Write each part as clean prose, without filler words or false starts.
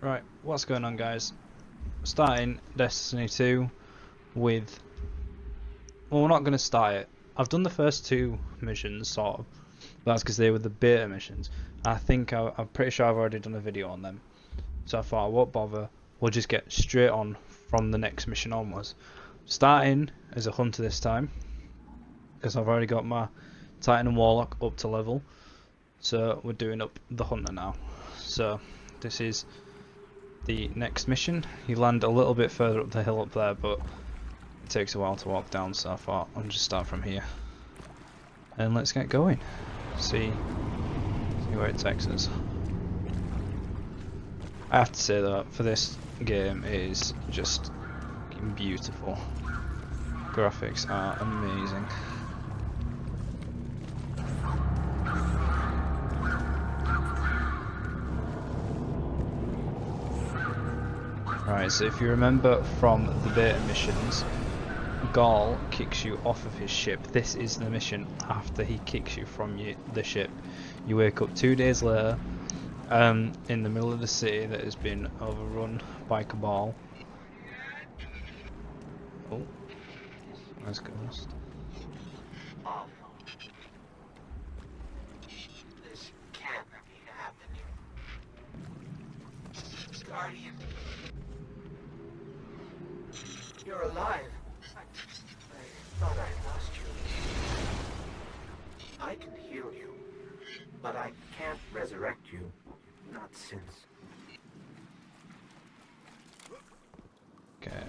Right, what's going on, guys? Starting Destiny 2 with... Well, we're not going to start it. I've done the first two missions, sort of. That's because they were the beta missions. I'm pretty sure I've already done a video on them. So I thought I won't bother. We'll just get straight on from the next mission onwards. Starting as a hunter this time, because I've already got my Titan and Warlock up to level. So we're doing up the hunter now. So this is the next mission. You land a little bit further up the hill up there, but it takes a while to walk down, so I thought I'll just start from here. And let's get going. See where it takes us. I have to say that for this game it is just beautiful. Graphics are amazing. Right, so if you remember from the beta missions, Gaul kicks you off of his ship. This is the mission after he kicks you from the ship. You wake up 2 days later in the middle of the city that has been overrun by Cabal. Oh, nice Ghost. This can't be happening. Guardian. You're alive. I thought I lost you. I can heal you, but I can't resurrect you. Not since. Okay,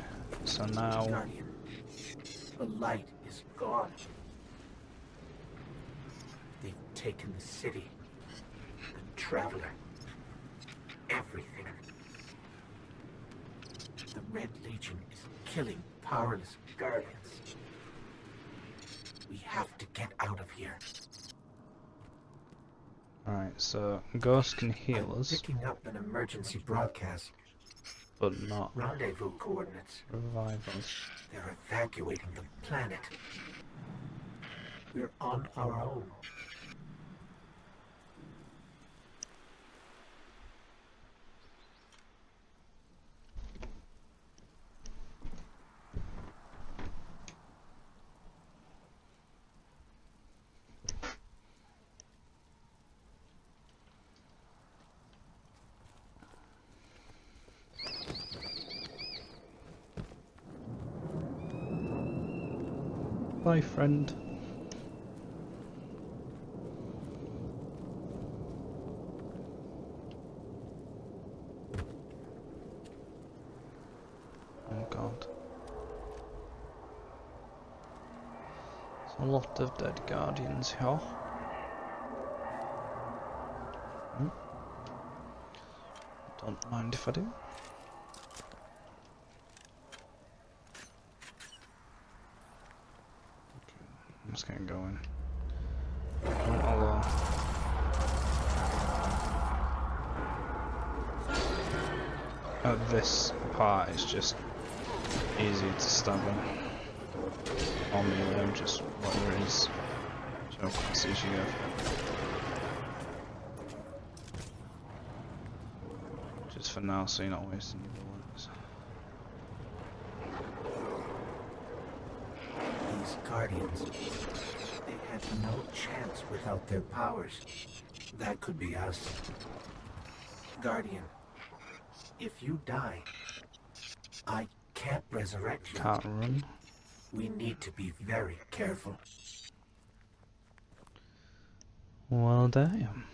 so now... Guardian, the light is gone. They've taken the city, the Traveler, everything. The Red Legion is killing powerless Guardians. We have to get out of here. Alright, so Ghost can heal I'm us, picking up an emergency broadcast. but not Rendezvous coordinates. revive us. They're evacuating the planet. We're on our own. Bye, friend. Oh god. There's a lot of dead Guardians here. Don't mind if I do. I'm just gonna go in. Hello. This part is just easy to stab him. Or melee him, just whatever it is. So fast as you go. Just for now, so you're not wasting your bullets. These Guardians, they had no chance without their powers. That could be us. Guardian, if you die, I can't resurrect you. Can't run. We need to be very careful. Well, damn.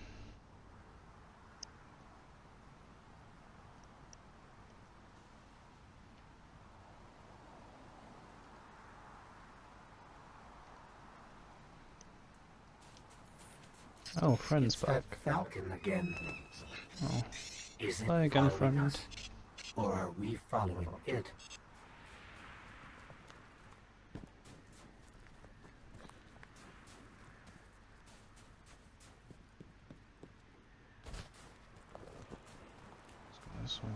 Oh, friend's It's back. that Falcon again. Oh, Is it hi again, following friend. us, or are we following it? Let's go this way.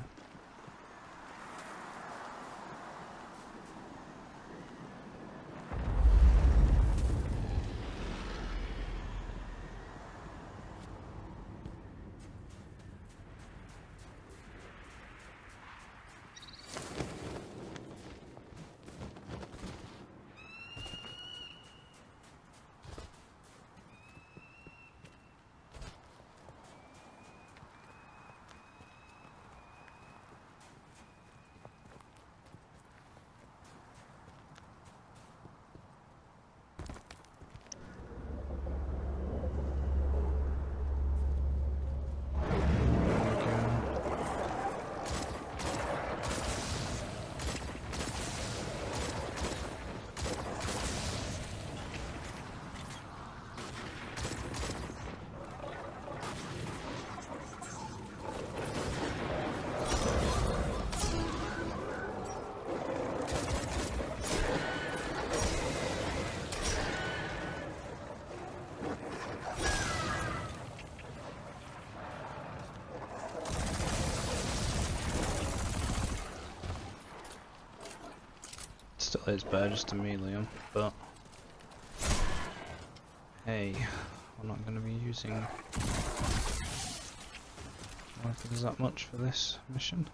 still is better just to melee him, but hey, we're not going to be using weapons that much for this mission.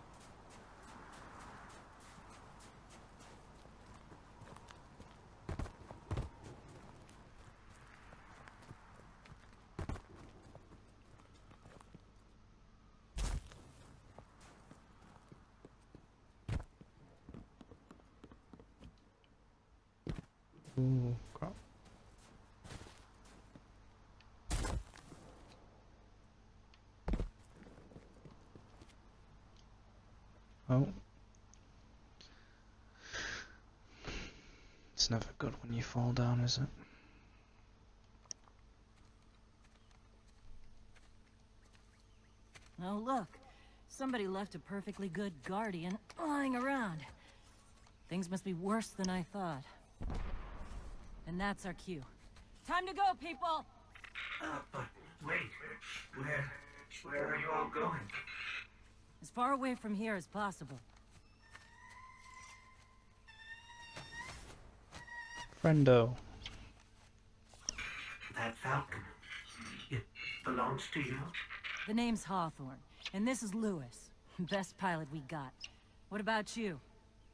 Ooh, crap. Oh. It's never good when you fall down, is it? Oh, look. Somebody left a perfectly good guardian lying around. Things must be worse than I thought. And that's our cue. Time to go, people! But wait, where are you all going? As far away from here as possible. Friendo. That falcon, it belongs to you? The name's Hawthorne, and this is Lewis. Best pilot we got. What about you?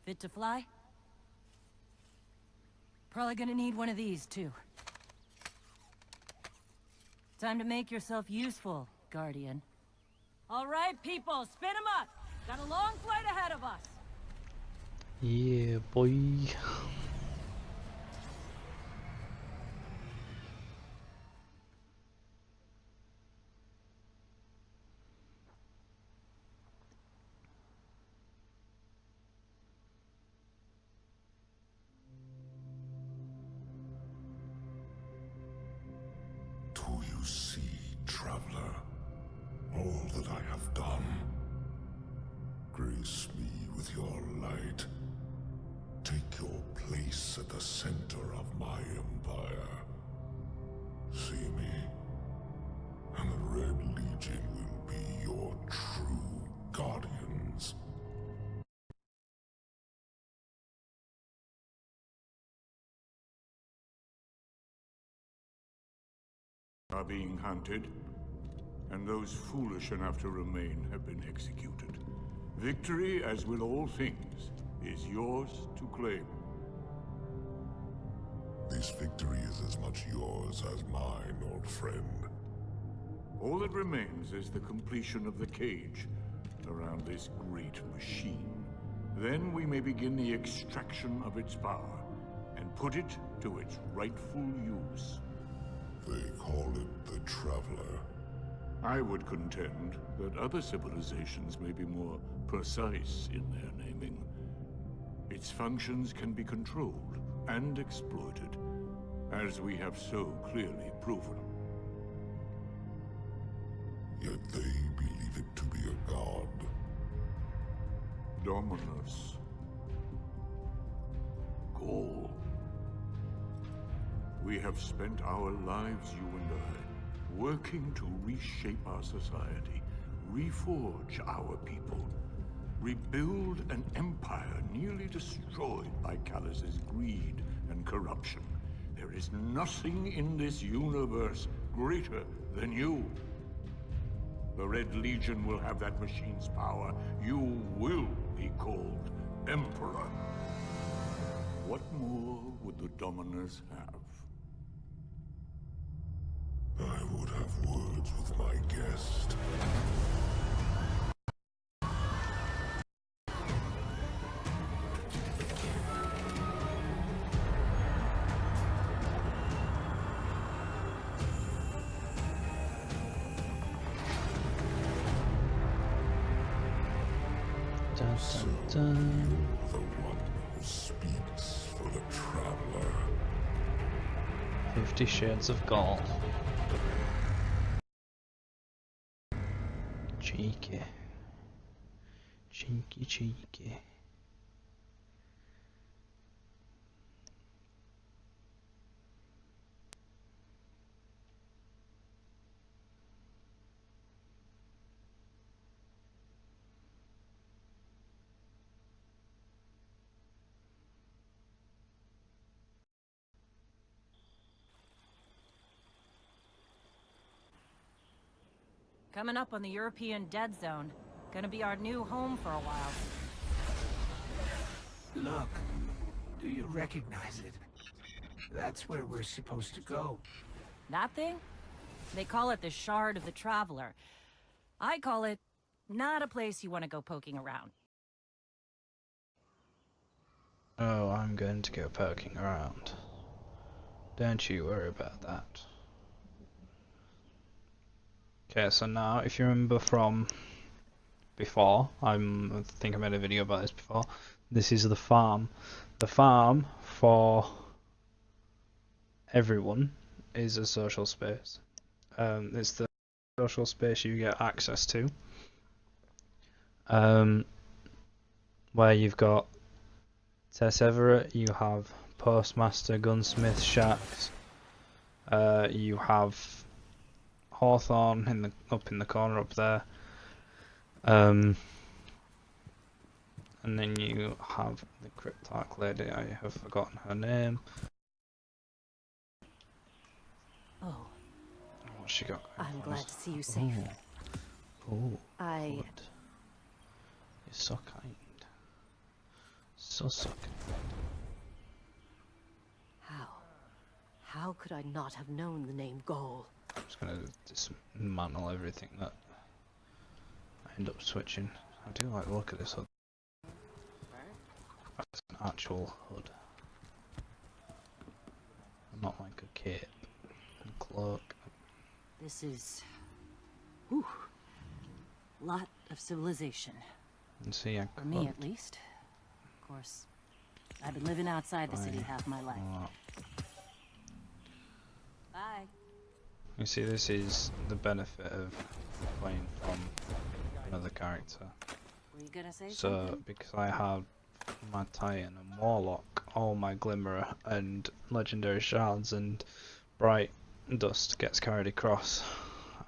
Fit to fly? Probably gonna need one of these, too. Time to make yourself useful, Guardian. All right, people, spin 'em up! Got a long flight ahead of us! Yeah, boy. Do you see, traveler, all that I have done? Grace me with your light. Take your place at the center of my empire. See me, and the Red Legion will be your true guardians. Are being hunted, and those foolish enough to remain have been executed. Victory, as with all things, is yours to claim. This victory is as much yours as mine, old friend. All that remains is the completion of the cage around this great machine. Then we may begin the extraction of its power, and put it to its rightful use. They call it the Traveler. I would contend that other civilizations may be more precise in their naming. Its functions can be controlled and exploited, as we have so clearly proven. Yet they believe it to be a god. Dominus. Gaul. We have spent our lives, you and I, working to reshape our society, reforge our people, rebuild an empire nearly destroyed by Callus's greed and corruption. There is nothing in this universe greater than you. The Red Legion will have that machine's power. You will be called Emperor. What more would the Dominers have? I would have words with my guest. Dun, So dun, dun. you're the one who speaks for the Traveler. 50 Shades of Gaul. Cheeky. Cheeky, cheeky. Coming up on the European Dead Zone. Gonna be our new home for a while. Look, do you recognize it? That's where we're supposed to go. That thing? They call it the Shard of the Traveler. I call it not a place you want to go poking around. Oh, I'm going to go poking around. Don't you worry about that. Okay, so now if you remember from before, I think I made a video about this before. This is the farm. The farm for everyone is a social space. It's the social space you get access to. Where you've got Tess Everett, you have Postmaster, Gunsmith, Shax, you have Hawthorne up in the corner up there, and then you have the Cryptarch lady. I have forgotten her name. Oh, What's she got? I'm glad to see you safe. Oh, I... good. You're so kind. So kind. How could I not have known the name Goal? I'm just gonna dismantle everything that I end up switching. I do like the look at this hood. That's an actual hood. Not like a cape and cloak. this is... Whew. Lot of civilization. And see, I For me, at least. Of course, I've been living outside the city half my life. Bye. You see, this is the benefit of playing from another character. Were you gonna say So, something? because I have my Titan and Warlock, all my Glimmerer and Legendary Shards and Bright Dust gets carried across,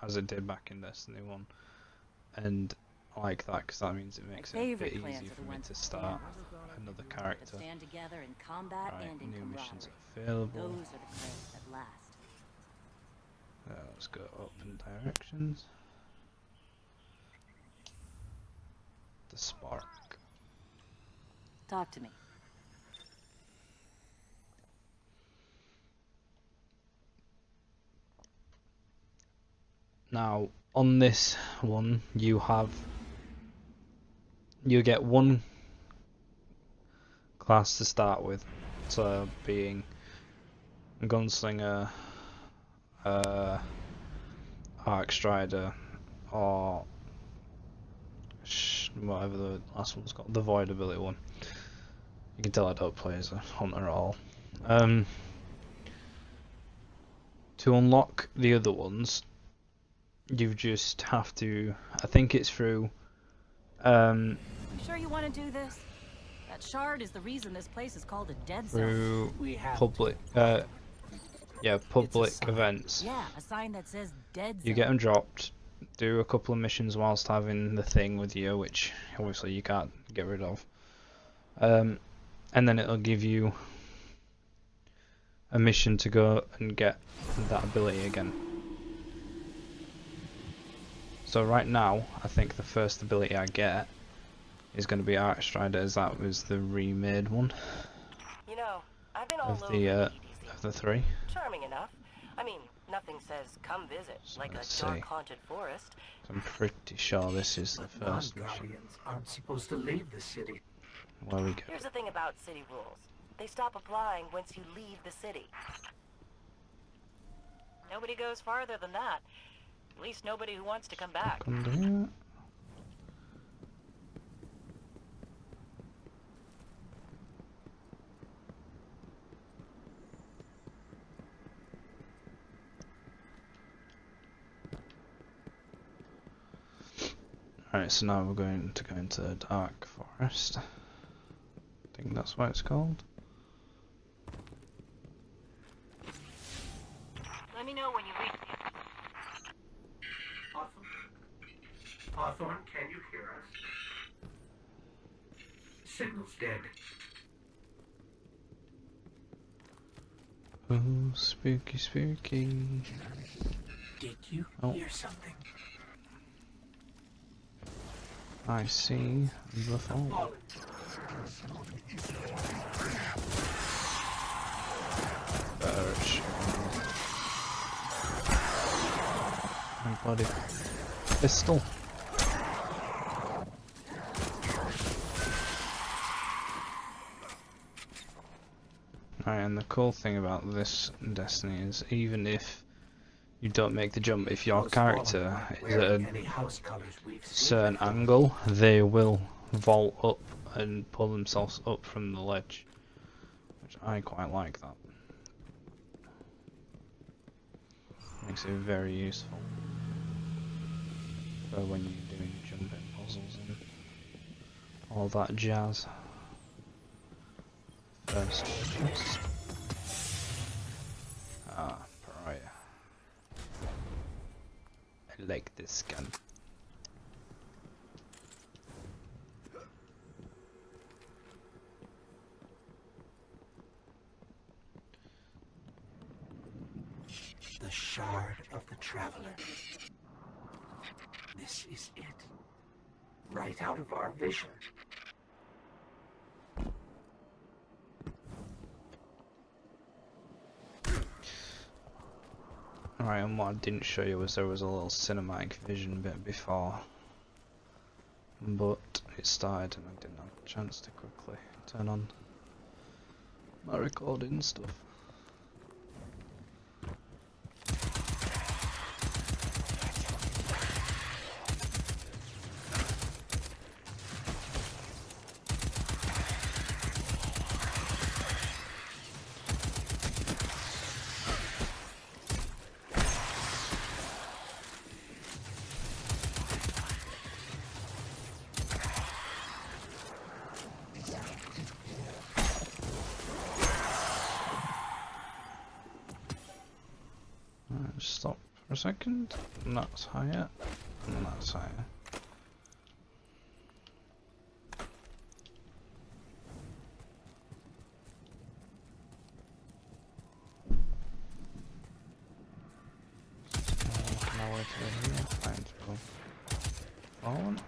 as it did back in Destiny 1. And I like that, because that means it makes it a bit Favorite clans easy are for the me ones to that start stand another that character. stand together in combat Right, and in new missions camaraderie. available. Those are the clans that last. Let's go up in directions. The Spark. Talk to me. Now, on this one, you get one class to start with, so being a Gunslinger, Arc Strider, or whatever the last one's called, the Void ability one. You can tell I don't play as a hunter at all. To unlock the other ones, you just have to, I think it's through, You sure you want to do this? That shard is the reason this place is called a dead zone. through We have public, public sign. events. Yeah, a sign that says dead zone. You get them dropped, do a couple of missions whilst having the thing with you, which obviously you can't get rid of. And then it'll give you a mission to go and get that ability again. So right now, I think the first ability I get is going to be Arc Strider, as that was the remade one You know, I've been all of over the EDZ. of the three. Charming enough. I mean, nothing says come visit, So like a let's dark see. haunted forest. I'm pretty sure this is the But first mission. non-Guardians aren't supposed to leave the city. Where we go. Here's the thing about city rules. They stop applying once you leave the city. Nobody goes farther than that. At least nobody who wants to come back. Under here. Alright, so now we're going to go into Dark Forest. I think that's what it's called. Let me know when you reach. Hawthorne, can you hear us? Signal's dead. Oh, spooky, spooky. Did you Oh. hear something? I see the fall. Birch. My bloody pistol. Right, and the cool thing about this Destiny is even if you don't make the jump, if your character is at a certain angle, they will vault up and pull themselves up from the ledge, which I quite like that. Makes it very useful for when you're doing jumping puzzles and all that jazz. First chest. Ah, right. I like this gun. The Shard of the Traveler. This is it. Right out of our vision. Right, and what I didn't show you was there was a little cinematic vision bit before, but it started and I didn't have a chance to quickly turn on my recording stuff. Just stop for a second, and that's higher, and that's higher. So, now we're to here, fine to go forward.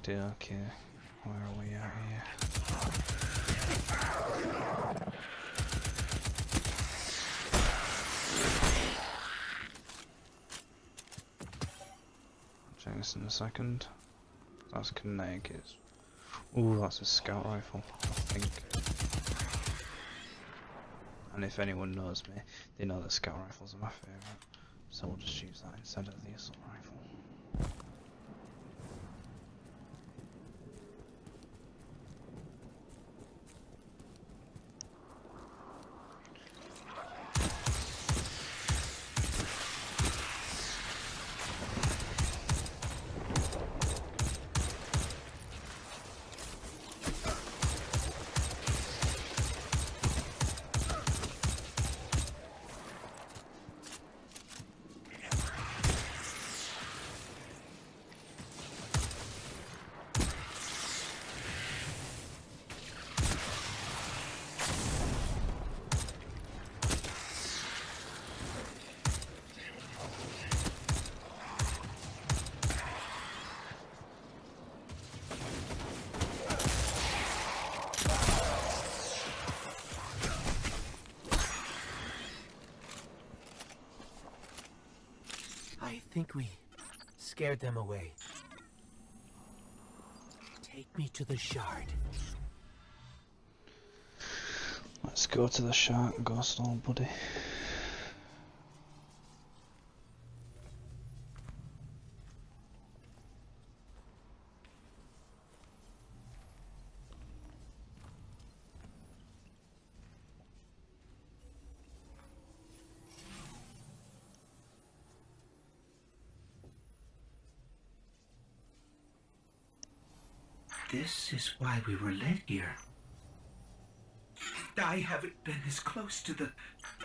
Okay, where are we at here? Check this in a second. That's kinetic. Ooh, that's a scout rifle, I think. And if anyone knows me, they know that scout rifles are my favourite. So we'll just use that instead of the assault rifle. I think we scared them away. Take me to the Shard. Let's Let's go to the shark ghost hole, buddy. This is why we were led here. I haven't been as close to the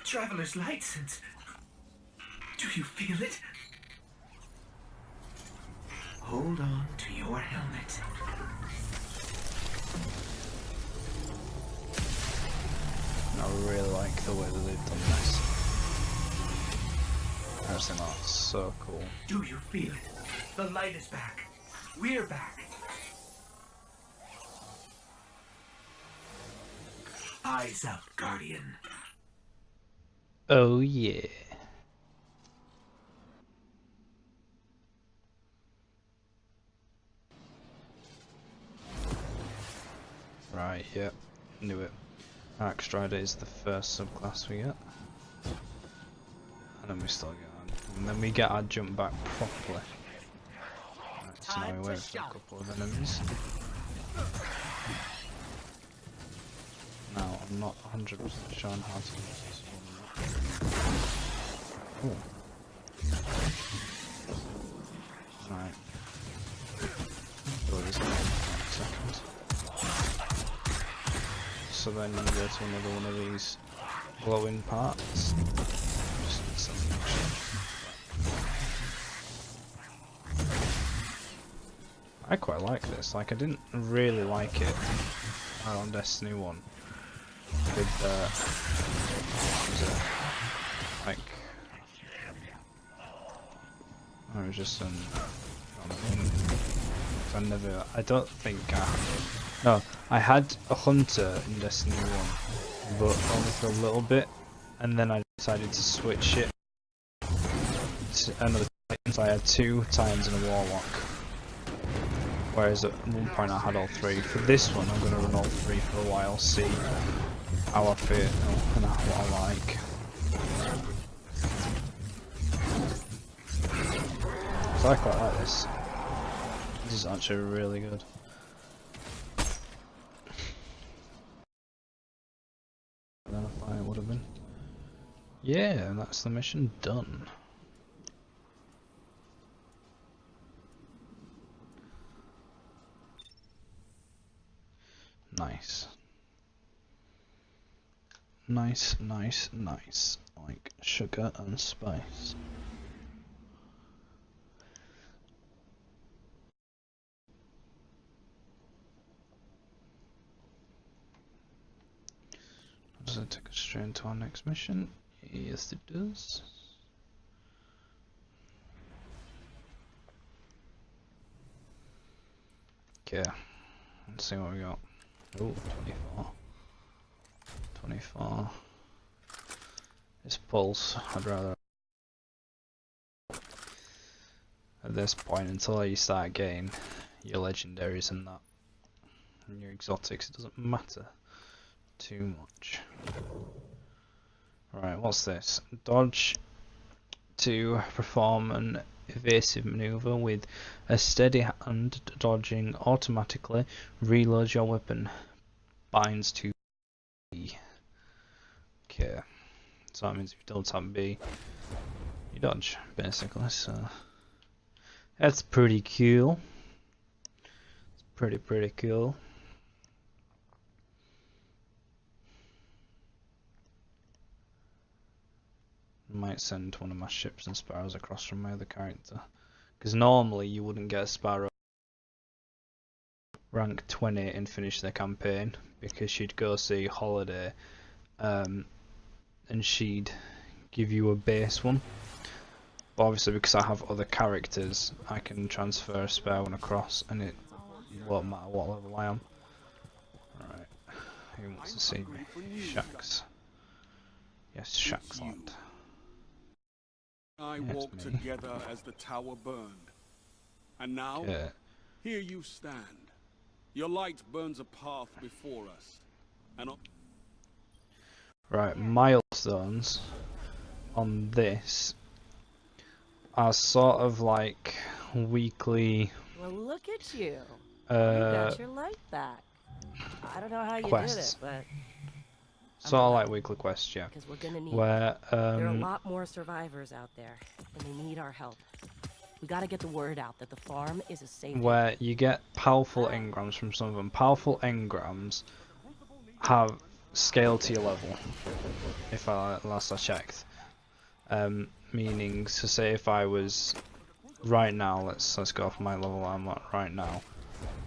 Traveler's Light since... Do you feel it? Hold on to your helmet. I really like the way that they've done this. I just think that's so cool. Do you feel it? The light is back. We're back. Eyes up, Guardian. Oh yeah. Right, yeah, knew it. Arc Strider is the first subclass we get. And then we still get and then we get our jump back properly. Right, so now we wait for a couple of enemies. Now, I'm not 100% sure on how to use this one. Ooh. Right. So this in 1 second. So then you go to another one of these glowing parts. Just something I quite like this. Like, I didn't really like it on Destiny 1. With like, I was just I don't think I had a hunter in Destiny 1, but only for a little bit, and then I decided to switch it to another Titan, so I had 2 Titans and a Warlock. Whereas at one point I had all 3. For this one I'm going to run all 3 for a while, see how I feel and what I like. So I quite like this. This is actually really good. Then I thought it would have been. Yeah, that's the mission done. Nice. Nice, nice, nice. Like sugar and spice. Does it take us straight into our next mission? Yes, it does. Okay, let's see what we got. Oh, 24. 24. This pulse, I'd rather. At this point, until you start getting your legendaries and that, and your exotics, it doesn't matter too much. Right, what's this? Dodge to perform an evasive maneuver with a steady hand, dodging automatically, reload your weapon, binds to B. Okay, so that means if you don't tap B, you dodge, basically, so that's pretty cool. It's pretty cool. Might send one of my ships and sparrows across from my other character, because normally you wouldn't get a sparrow rank 20 and finish their campaign, because she'd go see Holiday and she'd give you a base one, but obviously because I have other characters I can transfer a spare one across and it won't matter what level I am. Alright, who wants to see me? Shax. Yes, Shaxland. I walked together as the tower burned, and now here you stand. Your light burns a path before us, and Right, milestones on this are sort of like weekly Well, look at you. You got your life back. I don't know how you quests. did it, but Sort of like weekly quests, yeah. because we're gonna need Where there are a lot more survivors out there, and they need our help. We gotta get the word out that the farm is a safe. where you get powerful engrams from some of them. Powerful engrams have scale to your level. If last I checked, meaning to say if I was right now, let's go off my level I'm at right now.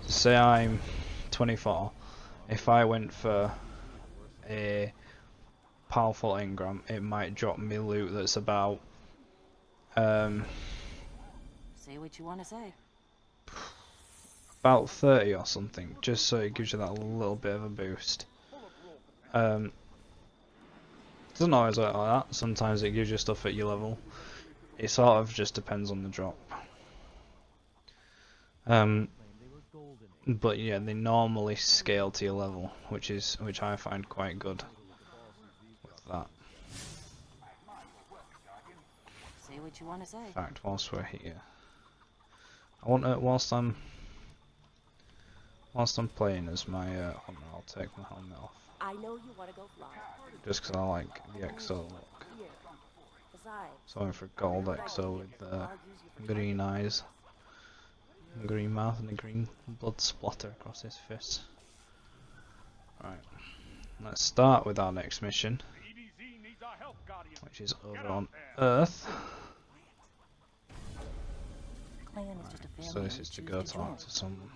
So say I'm 24. If I went for a powerful engram, it might drop me loot that's about Say what you want to say. about 30 or something, just so it gives you that little bit of a boost. Doesn't always work like that. Sometimes it gives you stuff at your level. It sort of just depends on the drop. But yeah, they normally scale to your level, which I find quite good with that. Say what you want to say. In fact, whilst we're here, I want to, whilst I'm playing as my hunter, I'll take my helmet off. I know you want to go fly. Just because I like the EXO look. Besides, So I went for gold EXO with green eyes, green mouth, and a green blood splatter across his face. Right, let's start with our next mission, which is over on Earth. Clan is just a family. So this is to go talk to someone.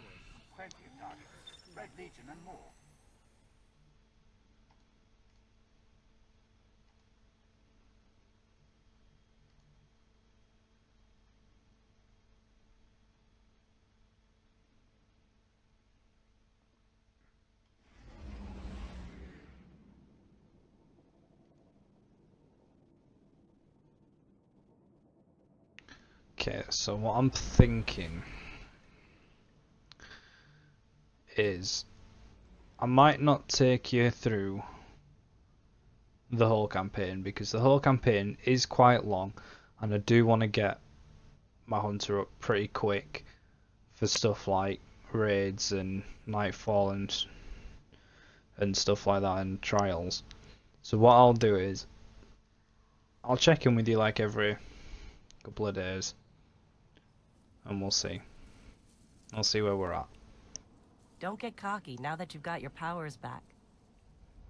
Okay, so what I'm thinking is I might not take you through the whole campaign because the whole campaign is quite long and I do want to get my hunter up pretty quick for stuff like raids and nightfall and stuff like that and trials. So what I'll do is I'll check in with you like every couple of days and we'll see. I'll see where we're at. don't get cocky now that you've got your powers back.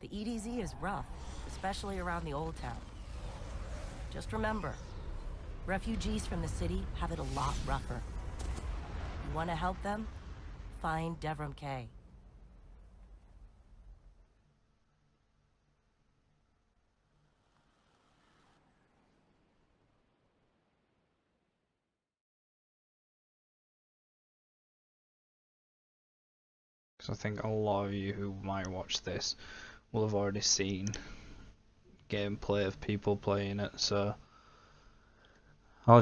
The EDZ is rough, especially around the old town. Just remember, refugees from the city have it a lot rougher. You want to help them? Find Devrim Kay. Because I think a lot of you who might watch this will have already seen gameplay of people playing it, so I'll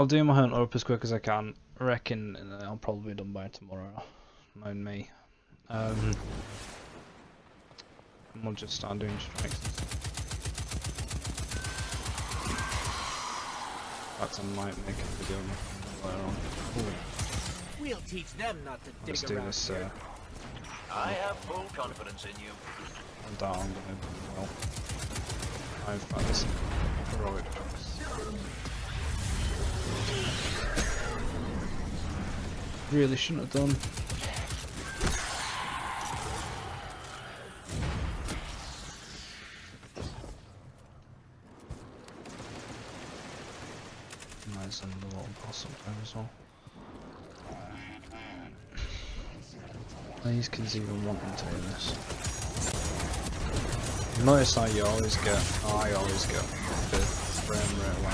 do my hunter up as quick as I can. I reckon I'll probably be done by tomorrow, mind me. And we'll just start doing strikes and stuff. That's I might make a video later on. Ooh. We'll teach them not to dig Let's do around this. here. I have full confidence in you. I'm down, I'm gonna do well. I've found this heroic choice. Really shouldn't have done. Might send a little boss sometime as well. These kids even wanting to do this. Notice how you always get, I always get the frame rate when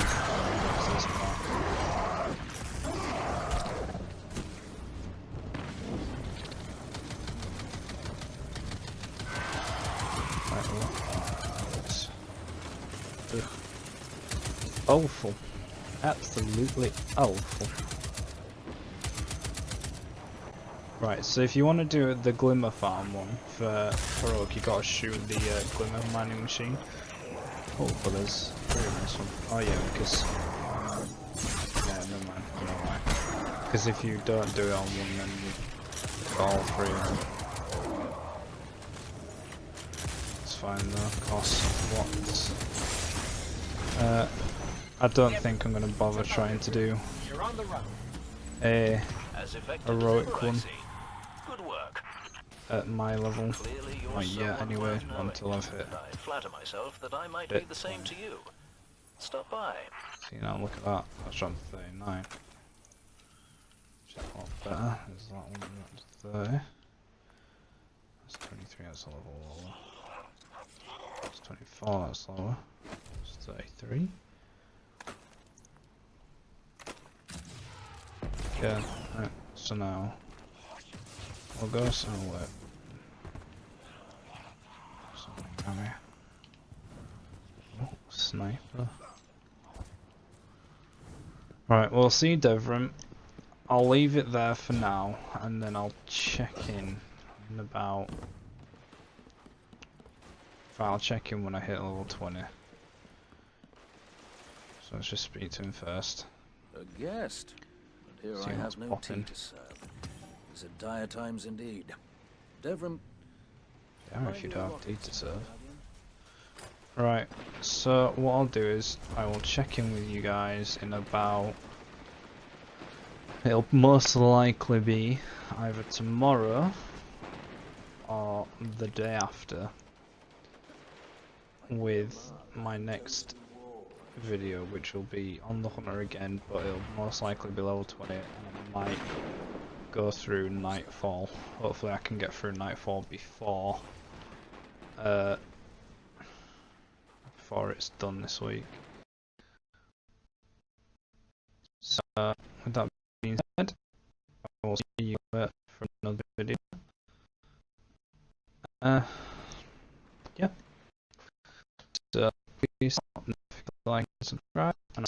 this part. Quite a lot. Ugh. Awful. Absolutely awful. Right, so if you want to do the Glimmer Farm one for Heroic, you gotta shoot the Glimmer mining machine. Oh, but there's 3 of this one. Oh yeah, because... yeah, never mind, I know why. Because if you don't do it on one, then you got all 3 of them. It's fine though, cost what? I don't think I'm gonna bother trying to do a heroic one at my level. Not yet anyway, not until I've hit. I flatter myself that I might be the same to you. Stop by. See now, look at that. That's on 39. Which is a lot better. There's that one that's 30. That's 23, that's a level lower. That's 24, that's lower. That's 33. Yeah, right, so now we'll go somewhere. Something down here. Oh, sniper. Right, we'll see Devrim. I'll leave it there for now, and then I'll check in about... I'll check in when I hit level 20. So let's just speak to him first. A guest? But here I have no tea to serve. These are dire times indeed. Devrim... Yeah, if you don't have tea to serve. Right, so what I'll do is I will check in with you guys in about... It'll most likely be either tomorrow or the day after with my next video, which will be on the Hunter again, but it'll most likely be level 20 and I might go through Nightfall. Hopefully I can get through Nightfall before it's done this week. So with that being said, I will see you for another video. Yeah. So please like and subscribe, and